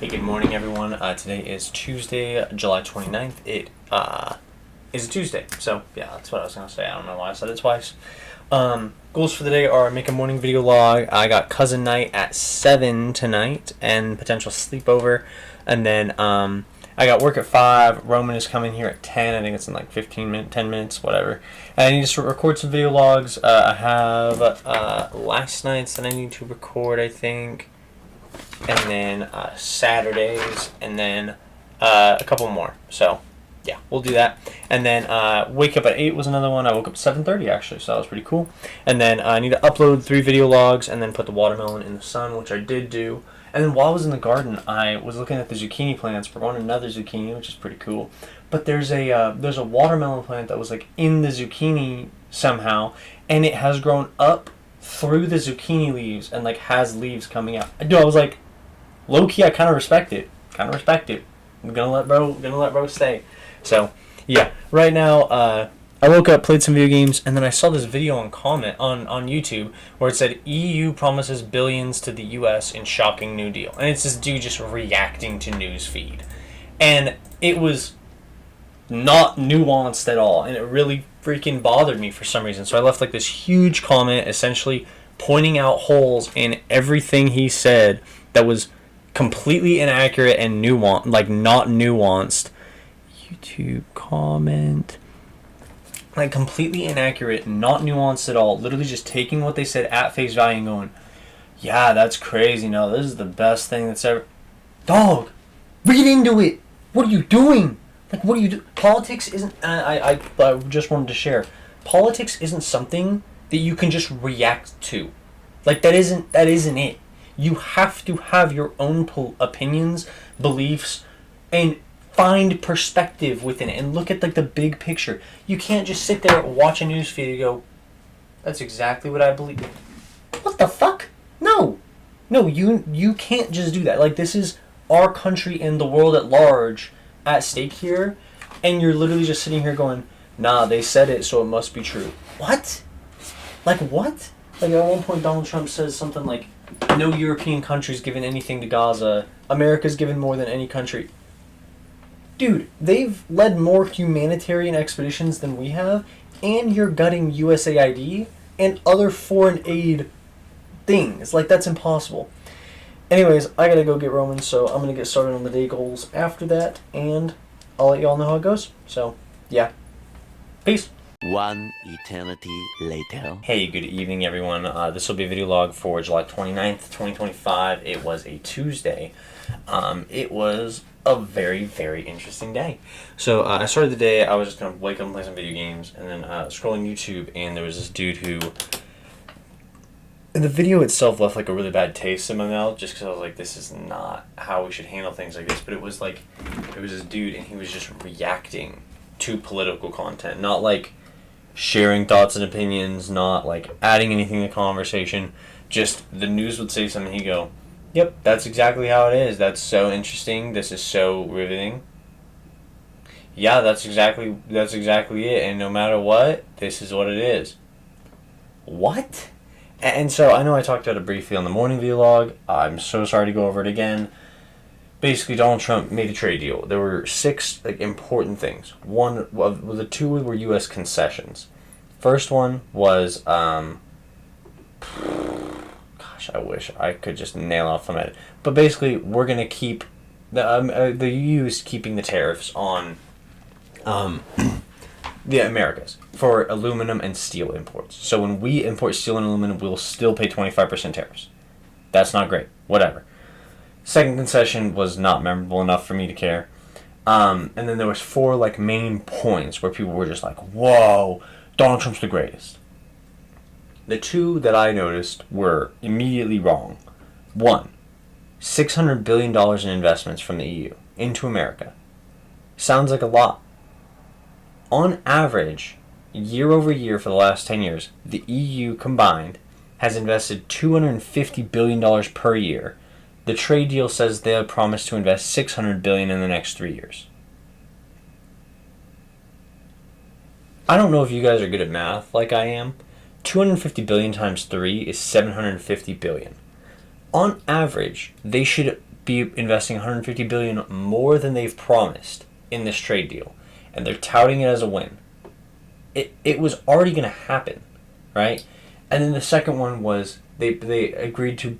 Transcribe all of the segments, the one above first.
Hey, good morning, everyone. Today is Tuesday, July 29th. It is a Tuesday, so yeah, that's what I was going to say. I don't know why I said it twice. Goals for the day are make a morning video log. I got cousin night at 7 tonight and potential sleepover. And then I got work at 5. Roman is coming here at 10. I think it's in like 10 minutes, whatever. And I need to record some video logs. I have last night's that I need to record, I think. And then Saturdays, and then a couple more. So, yeah, we'll do that. And then wake up at 8 was another one. I woke up at 7:30 actually, so that was pretty cool. And then I need to upload 3 video logs, and then put the watermelon in the sun, which I did do. And then while I was in the garden, I was looking at the zucchini plants. We're growing another zucchini, which is pretty cool. But there's a watermelon plant that was like in the zucchini somehow, and it has grown up through the zucchini leaves and like has leaves coming out. Dude, I was like, low key, I kind of respect it. I'm gonna let bro stay. So yeah, right now I woke up, played some video games, and then I saw this video on YouTube where it said EU promises billions to the US in shocking new deal, and it's this dude just reacting to news feed, and it was not nuanced at all, and it really freaking bothered me for some reason. So I left like this huge comment essentially pointing out holes in everything he said that was completely inaccurate and nuanced, like not nuanced. YouTube comment. Like completely inaccurate, not nuanced at all. Literally just taking what they said at face value and going, yeah, that's crazy. No, this is the best thing that's ever. Dog, read into it. What are you doing? Like, what do you do? Politics isn't. I just wanted to share. Politics isn't something that you can just react to. Like that isn't it. You have to have your own opinions, beliefs, and find perspective within it, and look at like the big picture. You can't just sit there, watch a news feed, and go, "That's exactly what I believe." What the fuck? No, you can't just do that. Like, this is our country and the world at large at stake here, and you're literally just sitting here going, "Nah, they said it, so it must be true." What? Like what? Like at one point, Donald Trump says something like, "No European country's given anything to Gaza. America's given more than any country." Dude, they've led more humanitarian expeditions than we have, and you're gutting USAID and other foreign aid things. Like, that's impossible. Anyways, I gotta go get Roman, so I'm gonna get started on the day goals after that, and I'll let y'all know how it goes. So, yeah. Peace. One eternity later. Hey, good evening, everyone. This will be a video log for July 29th, 2025. It was a Tuesday. It was a very, very interesting day. So I started the day, I was just going to wake up and play some video games, and then scrolling YouTube, and there was this dude who... The video itself left like a really bad taste in my mouth, just because I was like, this is not how we should handle things like this. But it was this dude, and he was just reacting to political content, not like sharing thoughts and opinions, not like adding anything to the conversation. Just the news would say something, he'd go, "Yep, that's exactly how it is. That's so interesting. This is so riveting. Yeah, that's exactly it. And no matter what, this is what it is." What? And so I know I talked about it briefly on the morning vlog. I'm so sorry to go over it again. Basically, Donald Trump made a trade deal. There were 6 important things. One, well, the 2 were U.S. concessions. First one was, gosh, I wish I could just nail off from it. But basically, we're gonna keep the EU is keeping the tariffs on the Americas for aluminum and steel imports. So when we import steel and aluminum, we'll still pay 25% tariffs. That's not great. Whatever. Second concession was not memorable enough for me to care. And then there was 4 like main points where people were just like, "Whoa, Donald Trump's the greatest." The 2 that I noticed were immediately wrong. 1, $600 billion in investments from the EU into America. Sounds like a lot. On average, year over year for the last 10 years, the EU combined has invested $250 billion per year. The trade deal says they have promised to invest $600 billion in the next 3 years. I don't know if you guys are good at math like I am. 250 billion times 3 is 750 billion. On average, they should be investing 150 billion more than they've promised in this trade deal, and they're touting it as a win. It was already going to happen, right? And then the second one was they agreed to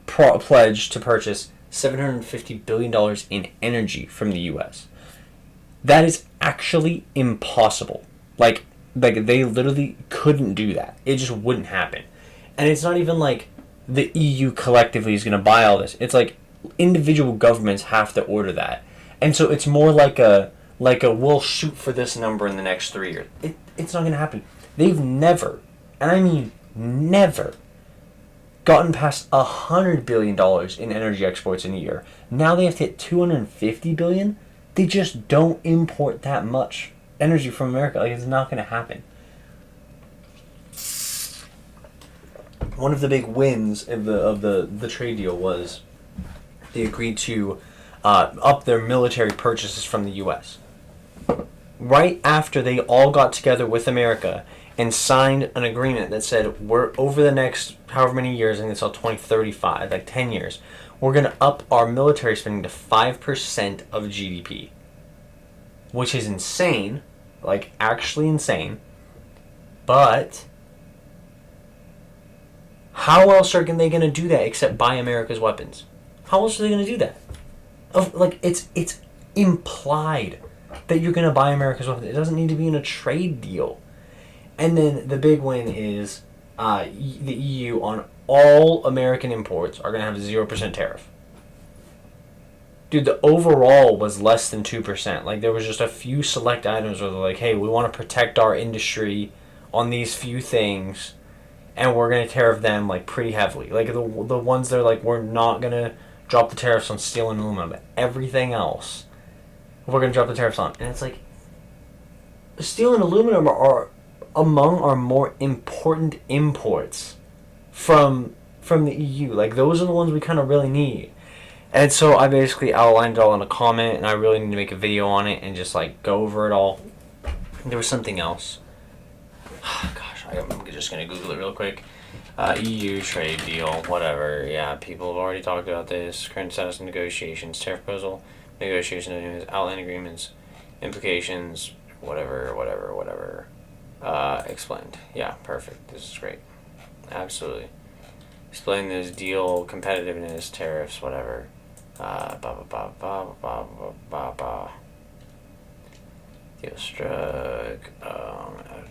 pledged to purchase $750 billion in energy from the U.S. That is actually impossible. Like they literally couldn't do that. It just wouldn't happen. And it's not even like the EU collectively is going to buy all this. It's like individual governments have to order that. And so it's more like a we'll shoot for this number in the next 3 years. It's not going to happen. They've never, and I mean never, gotten past $100 billion in energy exports in a year. Now they have to hit $250 billion. They just don't import that much energy from America. Like, it's not going to happen. One of the big wins of the trade deal was they agreed to up their military purchases from the U.S. Right after they all got together with America and signed an agreement that said we're over the next however many years, I think it's till 2035, like 10 years, we're going to up our military spending to 5% of GDP. Which is insane, like actually insane. But how else are they going to do that except buy America's weapons? How else are they going to do that? Like, it's implied that you're going to buy America's weapons. It doesn't need to be in a trade deal. And then the big win is the EU on all American imports are going to have a 0% tariff. Dude, the overall was less than 2%. Like, there was just a few select items where they're like, hey, we want to protect our industry on these few things, and we're going to tariff them, like, pretty heavily. Like, the ones that are like, we're not going to drop the tariffs on steel and aluminum, but everything else we're going to drop the tariffs on. And it's like, steel and aluminum are among our more important imports from the EU. Like, those are the ones we kind of really need. And so I basically outlined it all in a comment, and I really need to make a video on it and just, like, go over it all. There was something else. Gosh, I'm just going to Google it real quick. EU trade deal, whatever. Yeah, people have already talked about this. Current status of negotiations, tariff proposal, negotiations, outline agreements, implications, whatever. Explained. Yeah, perfect. This is great. Absolutely. Explain this deal, competitiveness, tariffs, whatever. Deal struck.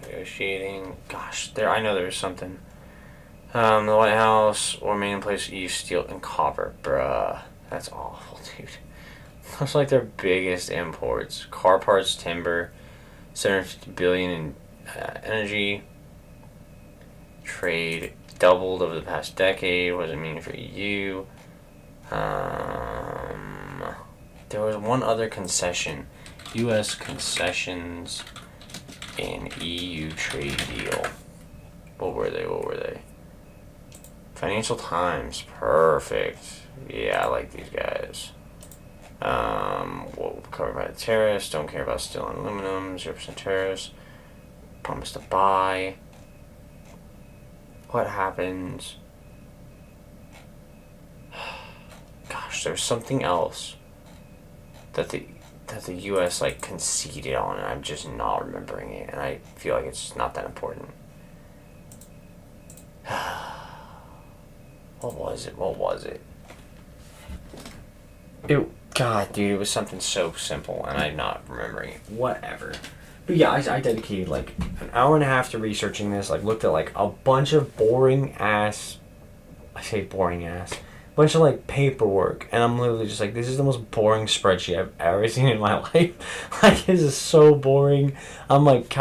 Negotiating. Gosh, I know there's something. The White House or main place EU steel and copper. Bruh. That's awful, dude. That's like their biggest imports. Car parts, timber, $750 billion in energy. Trade doubled over the past decade. What does it mean for EU? There was one other concession. U.S. concessions in EU trade deal. What were they? Financial Times. Perfect. Yeah, I like these guys. Covered by the tariffs. Don't care about steel and aluminum. 0% tariffs. Promise to buy. What happens? Gosh, there's something else that the U.S. like conceded on, and I'm just not remembering it, and I feel like it's not that important. What was it? God, dude, it was something so simple, and I'm not remembering it. Whatever. But yeah, I dedicated like an hour and a half to researching this. Like, looked at like a bunch of bunch of like paperwork, and I'm literally just like, this is the most boring spreadsheet I've ever seen in my life. Like, this is so boring. I'm like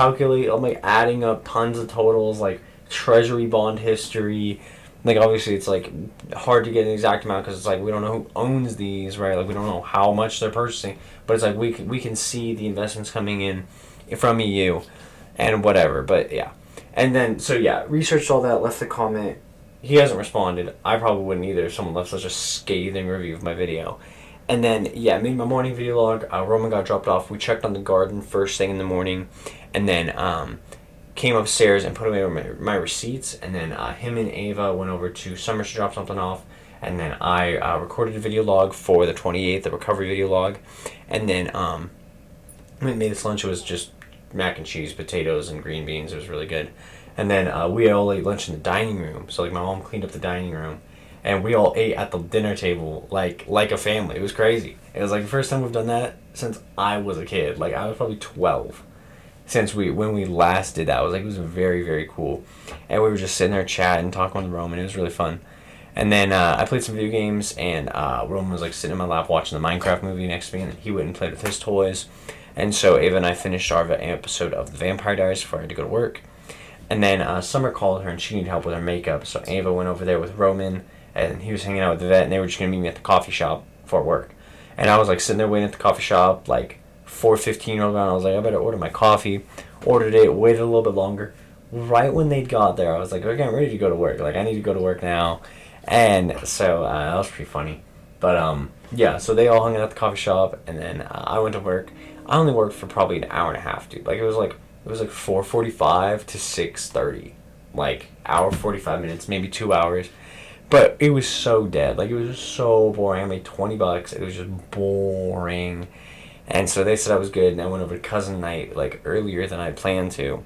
adding up tons of totals, like treasury bond history. Like, obviously it's like hard to get an exact amount because it's like we don't know who owns these, right? Like, we don't know how much they're purchasing, but it's like we can see the investments coming in from EU and whatever. But yeah, and then so yeah, researched all that, left a comment. He hasn't responded. I probably wouldn't either if someone left such a scathing review of my video. And then yeah, made my morning video log. Roman got dropped off. We checked on the garden first thing in the morning, and then came upstairs and put away my receipts. And then him and Ava went over to Summers to drop something off, and then I recorded a video log for the 28th, the recovery video log, and then we made this lunch. It was just mac and cheese, potatoes, and green beans. It was really good. And then we all ate lunch in the dining room. So like my mom cleaned up the dining room, and we all ate at the dinner table like a family. It was crazy. It was like the first time we've done that since I was a kid. Like I was probably 12 since when we last did that. It was very, very cool. And we were just sitting there chatting, talking with Roman. It was really fun. And then I played some video games, and Roman was like sitting in my lap watching the Minecraft movie next to me, and he went and played with his toys. And so Ava and I finished our episode of The Vampire Diaries before I had to go to work. And then Summer called her, and she needed help with her makeup. So Ava went over there with Roman, and he was hanging out with the vet, and they were just going to meet me at the coffee shop before work. And I was like sitting there waiting at the coffee shop, like 4:15 rolled around. I was like, I better order my coffee. Ordered it, waited a little bit longer. Right when they got there, I was like, okay, I'm ready to go to work. Like, I need to go to work now. And so that was pretty funny. But yeah, so they all hung out at the coffee shop, and then I went to work. I only worked for probably an hour and a half, dude. Like it was like 4:45 to 6:30, like hour 45 minutes, maybe 2 hours. But it was so dead. Like it was just so boring. I made $20. It was just boring. And so they said I was good, and I went over to cousin night like earlier than I planned to.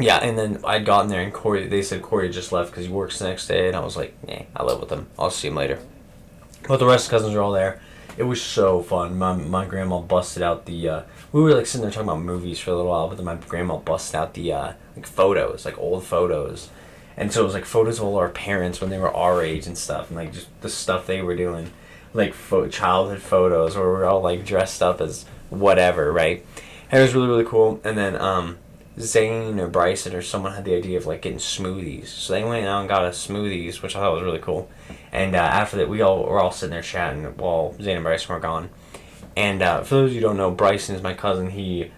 Yeah, and then I'd gotten there, and they said Corey just left because he works the next day, and I was like, nah, I live with him. I'll see him later. But the rest of the cousins were all there. It was so fun. My grandma busted out the, we were like sitting there talking about movies for a little while, but then my grandma busted out the, like photos, like old photos. And so it was like photos of all our parents when they were our age and stuff, and like just the stuff they were doing. Like childhood photos where we're all like dressed up as whatever, right? And it was really, really cool. And then, Zane or Bryson or someone had the idea of like getting smoothies, so they went out and got us smoothies, which I thought was really cool. And after that, we were all sitting there chatting while Zane and Bryson were gone. And for those of you who don't know, Bryson is my cousin. He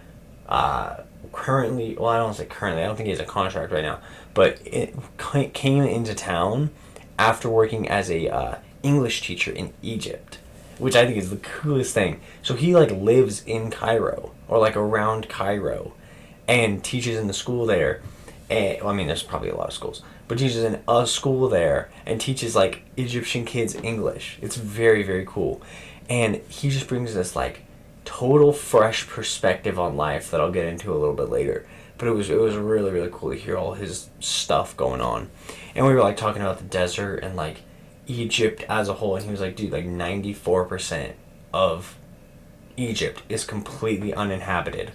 currently, well, I don't say currently, I don't think he has a contract right now, but it came into town after working as a English teacher in Egypt, which I think is the coolest thing. So he like lives in Cairo or like around Cairo, and teaches in the school there. And, well, I mean, there's probably a lot of schools, but teaches in a school there and teaches like Egyptian kids English. It's very, very cool. And he just brings this like total fresh perspective on life that I'll get into a little bit later. But it was really, really cool to hear all his stuff going on. And we were like talking about the desert and like Egypt as a whole, and he was like, dude, like 94% of Egypt is completely uninhabited.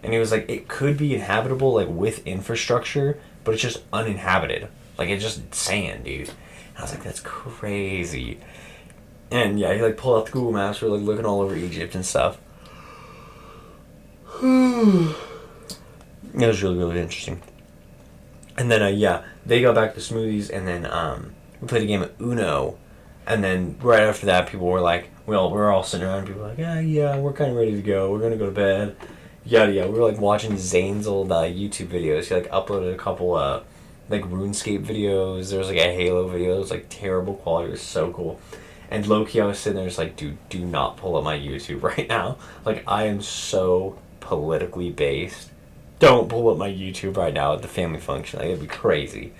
And he was like, it could be inhabitable, like, with infrastructure, but it's just uninhabited. Like, it's just sand, dude. And I was like, that's crazy. And, yeah, he, like, pulled out the Google Maps. We were, like, looking all over Egypt and stuff. It was really, really interesting. And then, yeah, they got back to smoothies, and then we played a game of Uno. And then right after that, people were like, we were all sitting around, and people were like, yeah, we're kind of ready to go. We're going to go to bed. Yeah, we were like watching Zane's old YouTube videos. He like uploaded a couple like RuneScape videos. There was like a Halo video. It was like terrible quality. It was so cool. And low-key, I was sitting there just like, dude, do not pull up my YouTube right now. Like, I am so politically based. Don't pull up my YouTube right now at the family function. Like, it'd be crazy.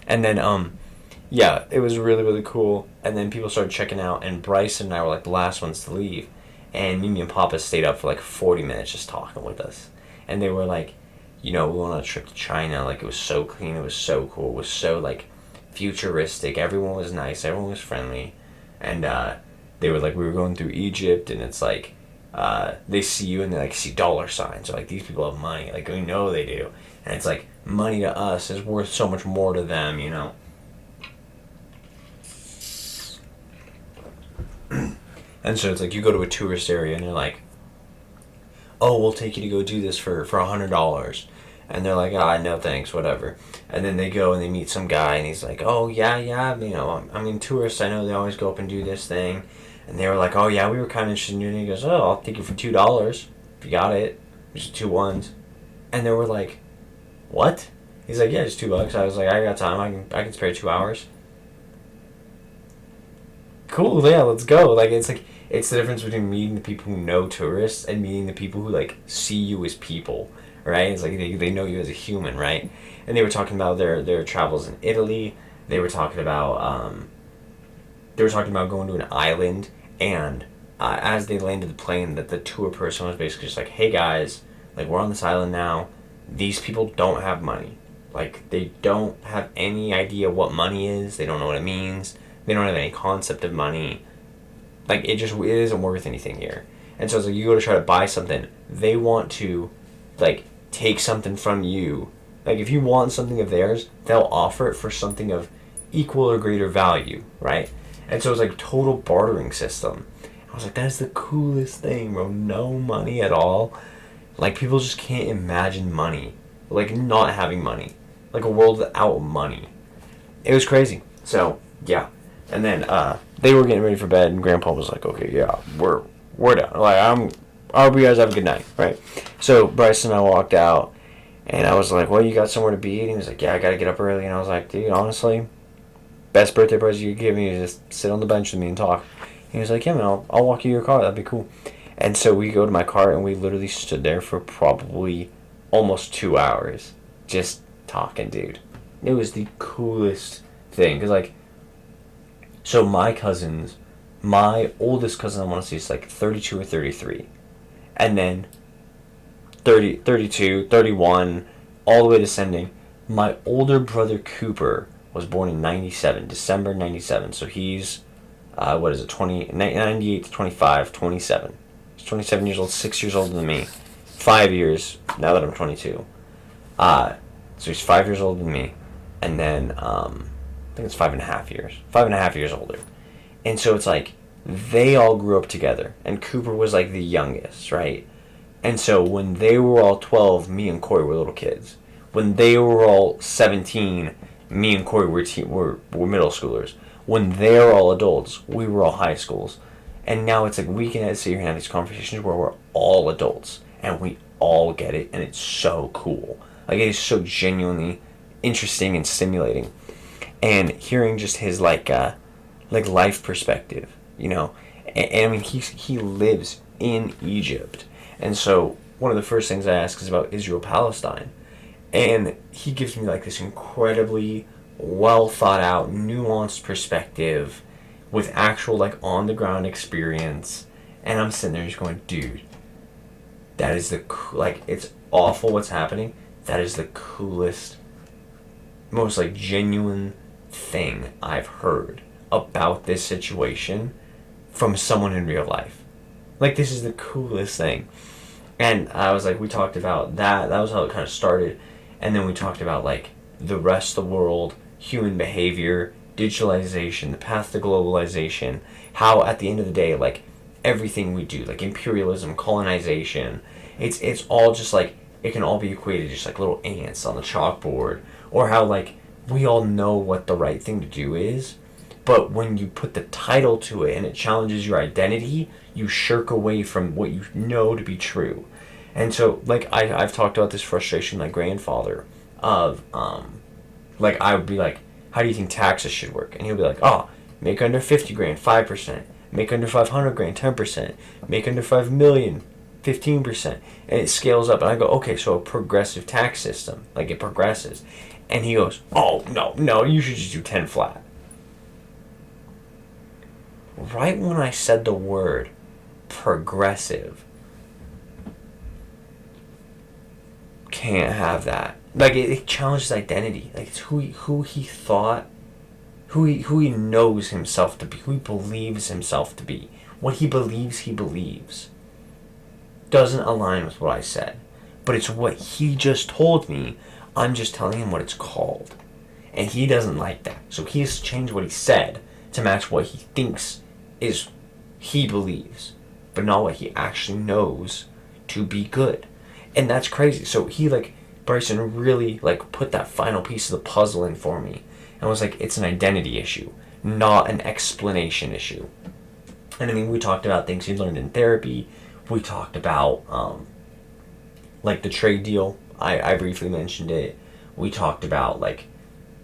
And then, yeah, it was really, really cool. And then people started checking out, and Bryson and I were like the last ones to leave. And Mimi and Papa stayed up for like 40 minutes just talking with us. And they were like, we went on a trip to China. Like, it was so clean. It was so cool. It was so, like, futuristic. Everyone was nice. Everyone was friendly. And they were like, we were going through Egypt, and it's like, they see you and they, like, see dollar signs. They're like, these people have money. Like, we know they do. And it's like, money to us is worth so much more to them, you know? And so it's like, you go to a tourist area and you're like, oh, we'll take you to go do this for $100. And they're like, no thanks, whatever. And then they go and they meet some guy, and he's like, oh, yeah, I mean, tourists, I know they always go up and do this thing. And they were like, oh, yeah, we were kind of interested in it. And he goes, oh, I'll take you for $2 if you got it. Just 2 ones. And they were like, what? He's like, yeah, just $2. I was like, I got time. I can spare 2 hours. Cool, yeah, let's go. Like, it's like, it's the difference between meeting the people who know tourists and meeting the people who, like, see you as people, right? It's like, they know you as a human, right? And they were talking about their travels in Italy. they were talking about going to an island, and as they landed the plane, that the tour person was basically just like, hey guys, like, we're on this island now. These people don't have money. Like, they don't have any idea what money is. They don't know what it means. They don't have any concept of money. Like, it isn't worth anything here. And so it's like, you go to try to buy something, they want to, like, take something from you. Like, if you want something of theirs, they'll offer it for something of equal or greater value, right? And so it's like total bartering system. I was like, that is the coolest thing, bro. No money at all. Like, people just can't imagine money. Like, not having money. Like, a world without money. It was crazy. So, yeah. And then, they were getting ready for bed, and Grandpa was like, okay, yeah, we're done. Like, I hope you guys have a good night, right? So, Bryce and I walked out, and I was like, well, you got somewhere to be? And he was like, yeah, I gotta get up early. And I was like, dude, honestly, best birthday present you could give me is just sit on the bench with me and talk. And he was like, yeah, man, I'll walk you your car. That'd be cool. And so we go to my car, and we literally stood there for probably almost 2 hours just talking, dude. It was the coolest thing. Because, like, so my oldest cousin, I want to say, is like 32 or 33. And then 30, 32, 31, all the way descending. My older brother Cooper was born in 97, December 97. So he's, 98 to 25, 27. He's 27 years old, 6 years older than me. 5 years, now that I'm 22. So he's 5 years older than me. And then, I think it's 5.5 years. 5.5 years older. And so it's like, they all grew up together. And Cooper was like the youngest, right? And so when they were all 12, me and Corey were little kids. When they were all 17, me and Corey were middle schoolers. When they're all adults, we were all high schools. And now it's like, we can sit here and have these conversations where we're all adults. And we all get it. And it's so cool. Like, it is so genuinely interesting and stimulating. And hearing just his, like life perspective, you know. And I mean, he lives in Egypt. And so one of the first things I ask is about Israel-Palestine. And he gives me, like, this incredibly well thought out, nuanced perspective with actual, like, on the ground experience. And I'm sitting there just going, dude, that is like, it's awful what's happening. That is the coolest, most, like, genuine thing I've heard about this situation from someone in real life. Like, this is the coolest thing. And I was like, we talked about that. That was how it kind of started. And then we talked about, like, the rest of the world, human behavior, digitalization, the path to globalization, how at the end of the day, like, everything we do, like imperialism, colonization, it's all just like, it can all be equated just like little ants on the chalkboard. Or how, like, we all know what the right thing to do is, but when you put the title to it and it challenges your identity, you shirk away from what you know to be true. And so, like, I've talked about this frustration with my grandfather of, like, I would be like, how do you think taxes should work? And he'll be like, oh, make under 50 grand, 5%. Make under 500 grand, 10%. Make under 5 million, 15%. And it scales up. And I go, okay, so a progressive tax system. Like, it progresses. And he goes, oh, no, you should just do 10 flat. Right when I said the word progressive, can't have that. Like, it challenges identity. Like, it's who he thought, who he knows himself to be, who he believes himself to be. What he believes doesn't align with what I said. But it's what he just told me. I'm just telling him what it's called. And he doesn't like that. So he has changed what he said to match what he thinks is he believes, but not what he actually knows to be good. And that's crazy. So he, like, Bryson really, like, put that final piece of the puzzle in for me. And was like, it's an identity issue, not an explanation issue. And I mean, we talked about things he learned in therapy. We talked about, like, the trade deal. I briefly mentioned it. We talked about, like,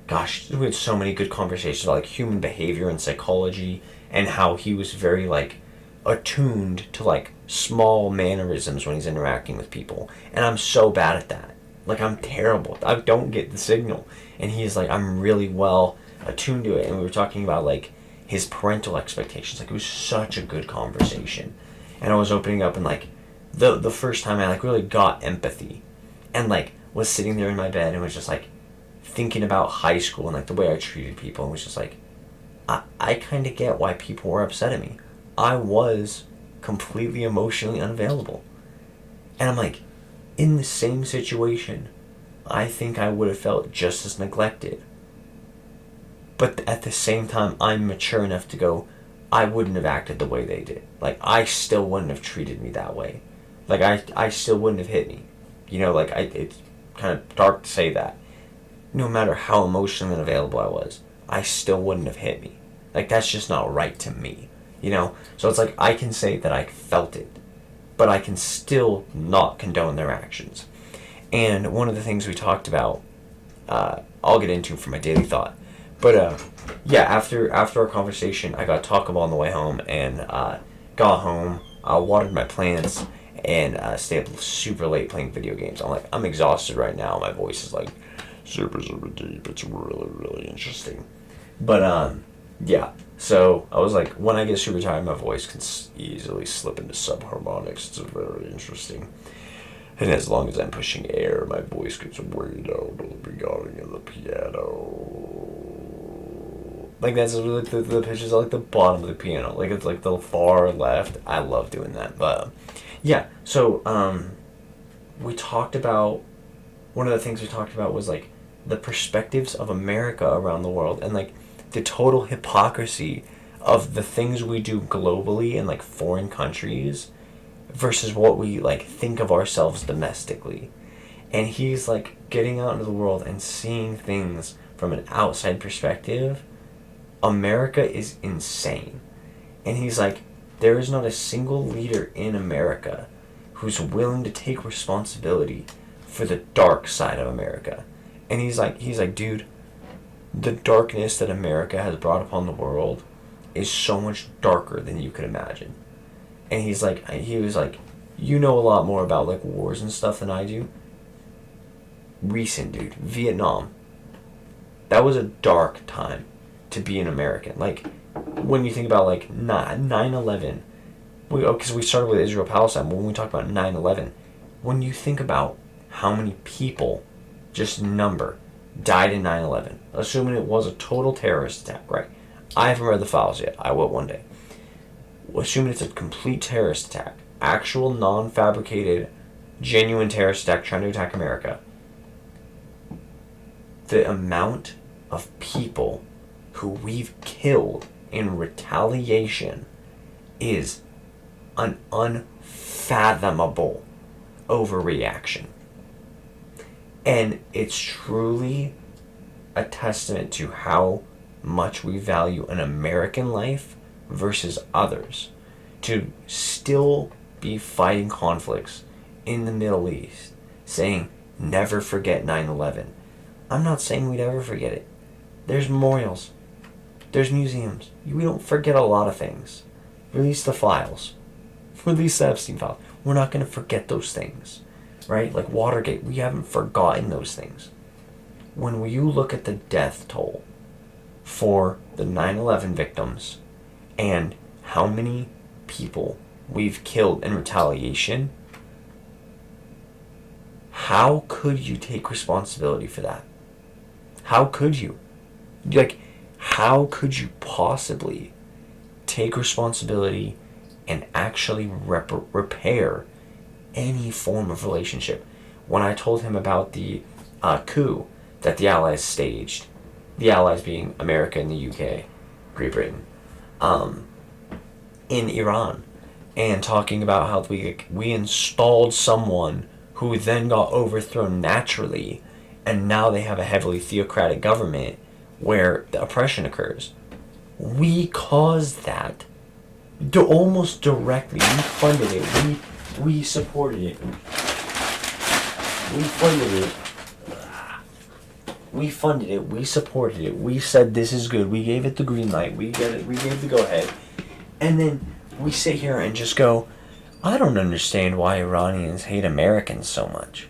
gosh, we had so many good conversations about, like, human behavior and psychology, and how he was very, like, attuned to, like, small mannerisms when he's interacting with people. And I'm so bad at that. Like, I'm terrible. I don't get the signal. And he's like, I'm really well attuned to it, and we were talking about like his parental expectations. Like, it was such a good conversation, and I was opening up, and like the first time I like really got empathy, and like was sitting there in my bed and was just like thinking about high school and like the way I treated people, and was just like, I kind of get why people were upset at me. I was completely emotionally unavailable, and I'm like, in the same situation, I think I would have felt just as neglected. But at the same time, I'm mature enough to go, I wouldn't have acted the way they did. Like, I still wouldn't have treated me that way. Like, I still wouldn't have hit me. You know, like, it's kind of dark to say that. No matter how emotionally unavailable I was, I still wouldn't have hit me. Like, that's just not right to me. You know? So it's like, I can say that I felt it, but I can still not condone their actions. And one of the things we talked about, I'll get into for my daily thought. But yeah, after our conversation, I got Taco Bell on the way home, and got home, watered my plants, and stayed up super late playing video games. I'm exhausted right now. My voice is like super deep. It's really, really interesting. But yeah. So I was like, when I get super tired, my voice can easily slip into subharmonics. It's very interesting. And as long as I'm pushing air, my voice gets way down to the beginning of the piano. Like, that's really the pitches are like the bottom of the piano. Like, it's like the far left. I love doing that. But yeah, so we talked about, one of the things we talked about was like the perspectives of America around the world, and like the total hypocrisy of the things we do globally in like foreign countries versus what we like think of ourselves domestically. And he's like getting out into the world and seeing things from an outside perspective. America is insane. And he's like, there is not a single leader in America who's willing to take responsibility for the dark side of America. And he's like, dude, the darkness that America has brought upon the world is so much darker than you could imagine. And he was like, you know a lot more about like wars and stuff than I do. Recent, dude, Vietnam. That was a dark time to be an American. Like, when you think about like 9/11, because we started with Israel-Palestine, when we talk about 9/11, when you think about how many people, just number, died in 9/11, assuming it was a total terrorist attack, right? I haven't read the files yet. I will one day. Assuming it's a complete terrorist attack, actual non-fabricated, genuine terrorist attack trying to attack America, the amount of people who we've killed in retaliation is an unfathomable overreaction. And it's truly a testament to how much we value an American life versus others, to still be fighting conflicts in the Middle East, saying never forget 9/11. I'm not saying we'd ever forget it. There's memorials, there's museums. We don't forget a lot of things. Release the files, release the Epstein files. We're not going to forget those things, right? Like Watergate, we haven't forgotten those things. When you look at the death toll for the 9/11 victims and how many people we've killed in retaliation, how could you take responsibility for that? How could you? Like, how could you possibly take responsibility and actually repair any form of relationship? When I told him about the coup that the Allies staged, the Allies being America and the UK, Great Britain, in Iran, and talking about how we installed someone who then got overthrown naturally, and now they have a heavily theocratic government where the oppression occurs. We caused that almost directly. We funded it. We supported it. We funded it. We funded it. We supported it. We said this is good. We gave it the green light. We gave the go ahead. And then we sit here and just go, I don't understand why Iranians hate Americans so much.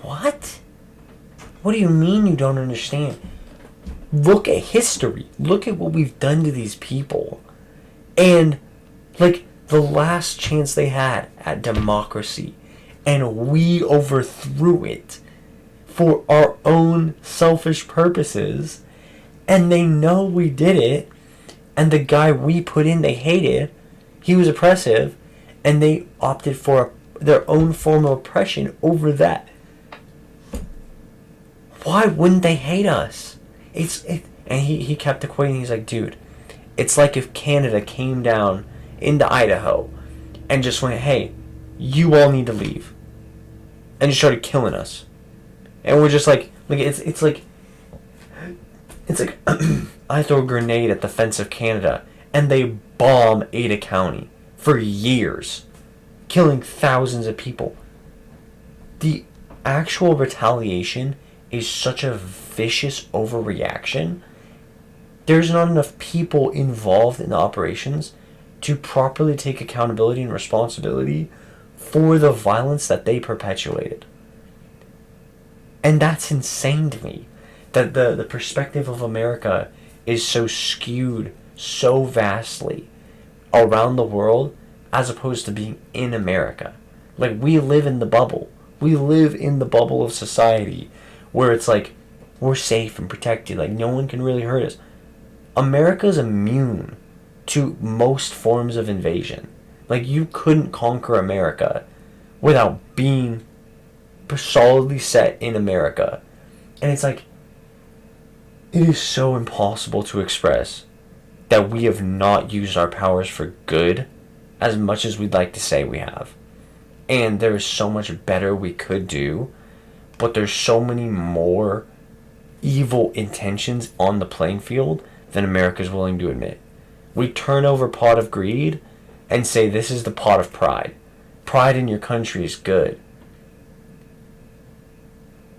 What? What do you mean you don't understand? look at history. Look at what we've done to these people. And, like, the last chance they had at democracy, and we overthrew it for our own selfish purposes, and they know we did it, and the guy we put in they hated, he was oppressive, and they opted for their own form of oppression over that. Why wouldn't they hate us? And he kept equating, he's like, dude, it's like if Canada came down into Idaho and just went, hey, you all need to leave, and just started killing us. And we're just like it's like I throw a grenade at the fence of Canada and they bomb Ada County for years, killing thousands of people. The actual retaliation is such a vicious overreaction. There's not enough people involved in the operations to properly take accountability and responsibility for the violence that they perpetuated. And that's insane to me, that the perspective of America is so skewed so vastly around the world as opposed to being in America. Like, we live in the bubble. We live in the bubble of society where it's like we're safe and protected, like no one can really hurt us. America's immune to most forms of invasion. Like, you couldn't conquer America without being solidly set in America. And it's like, it is so impossible to express that we have not used our powers for good as much as we'd like to say we have. And there is so much better we could do, but there's so many more evil intentions on the playing field than America's willing to admit. We turn over pot of greed and say this is the pot of pride. Pride in your country is good.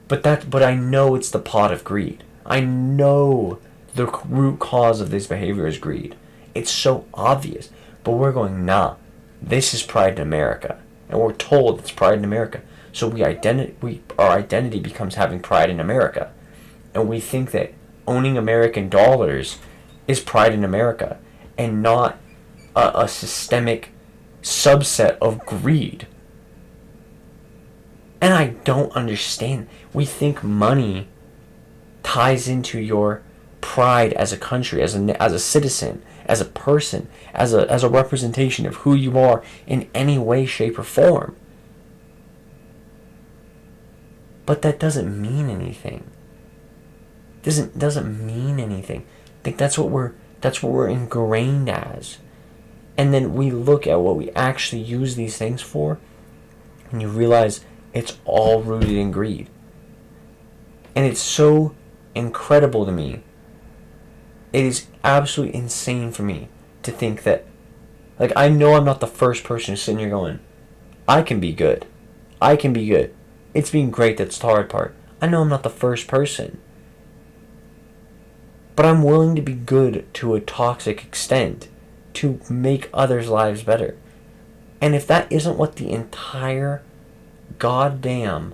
But I know it's the pot of greed. I know the root cause of this behavior is greed. It's so obvious. But we're going, nah, this is pride in America. And we're told it's pride in America. So our identity becomes having pride in America. And we think that owning American dollars is pride in America and not a systemic subset of greed. And I don't understand. We think money ties into your pride as a country, as a citizen, as a person, as a representation of who you are in any way, shape, or form. But that doesn't mean anything. Doesn't mean anything. I think that's what we're ingrained as. And then we look at what we actually use these things for, and you realize it's all rooted in greed. And it's so incredible to me. It is absolutely insane for me to think that, like, I know I'm not the first person who's sitting here going, I can be good. I can be good. It's being great that's the hard part. I know I'm not the first person. But I'm willing to be good to a toxic extent to make others' lives better. And if that isn't what the entire goddamn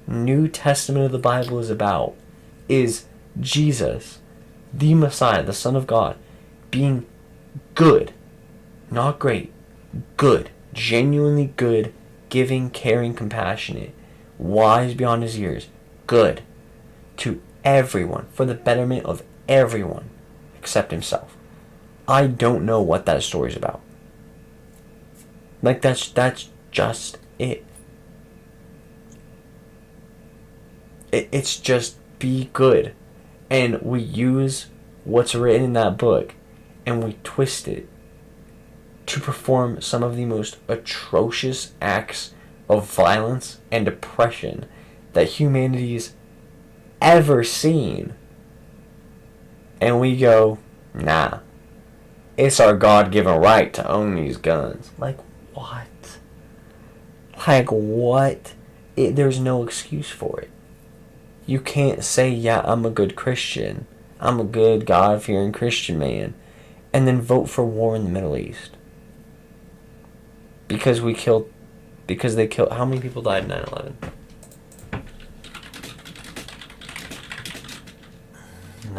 New Testament of the Bible is about, is Jesus, the Messiah, the Son of God, being good, not great, good, genuinely good, giving, caring, compassionate, wise beyond his years, good, to everyone, for the betterment of everyone, except himself. I don't know what that story's about. Like, that's just it. It's just be good. And we use what's written in that book and we twist it to perform some of the most atrocious acts of violence and oppression that humanity's ever seen. And we go, nah, it's our God-given right to own these guns. Like, what? Like, what? There's no excuse for it. You can't say, yeah, I'm a good Christian. I'm a good God-fearing Christian man. And then vote for war in the Middle East. Because they killed, how many people died in 9/11?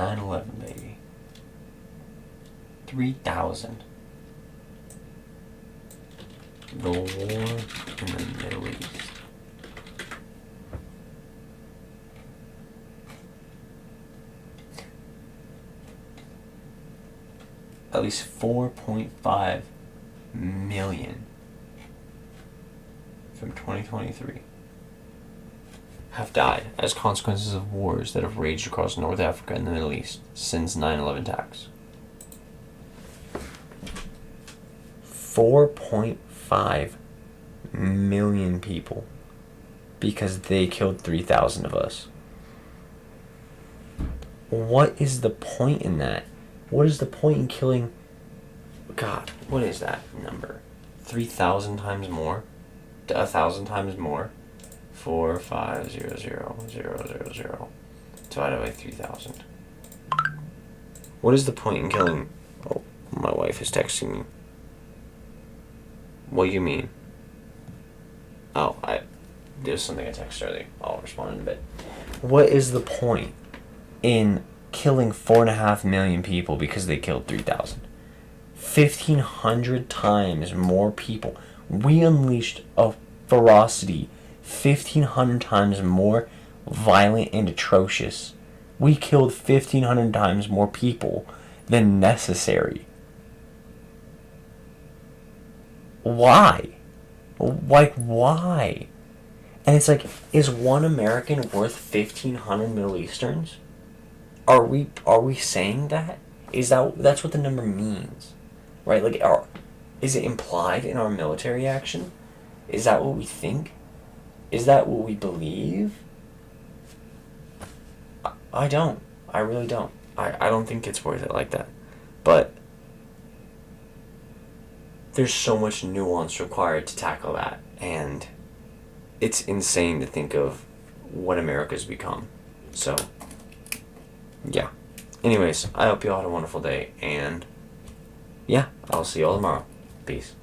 9/11, baby. 3,000. The war in the Middle East. At least 4.5 million from 2023 have died as consequences of wars that have raged across North Africa and the Middle East since 9/11 attacks. 4.5 million people because they killed 3,000 of us. What is the point in that? What is the point in killing... God, what is that number? 3,000 times more? 1,000 times more? 4,500,000 divided by 3,000. What is the point in killing... Oh, my wife is texting me. What do you mean? Oh, there's something I texted earlier. I'll respond in a bit. What is the point in killing 4.5 million people because they killed 3,000? 1,500 times more people. We unleashed a ferocity 1,500 times more violent and atrocious. We killed 1,500 times more people than necessary. Why? Like, why? And it's like, is one American worth 1,500 Middle Easterns? Are we saying that? That's what the number means, right? Like, is it implied in our military action? Is that what we think? Is that what we believe? I don't. I really don't. I don't think it's worth it like that. But there's so much nuance required to tackle that, and it's insane to think of what America's become. So, yeah. Anyways, I hope you all had a wonderful day, and yeah, I'll see you all tomorrow. Peace.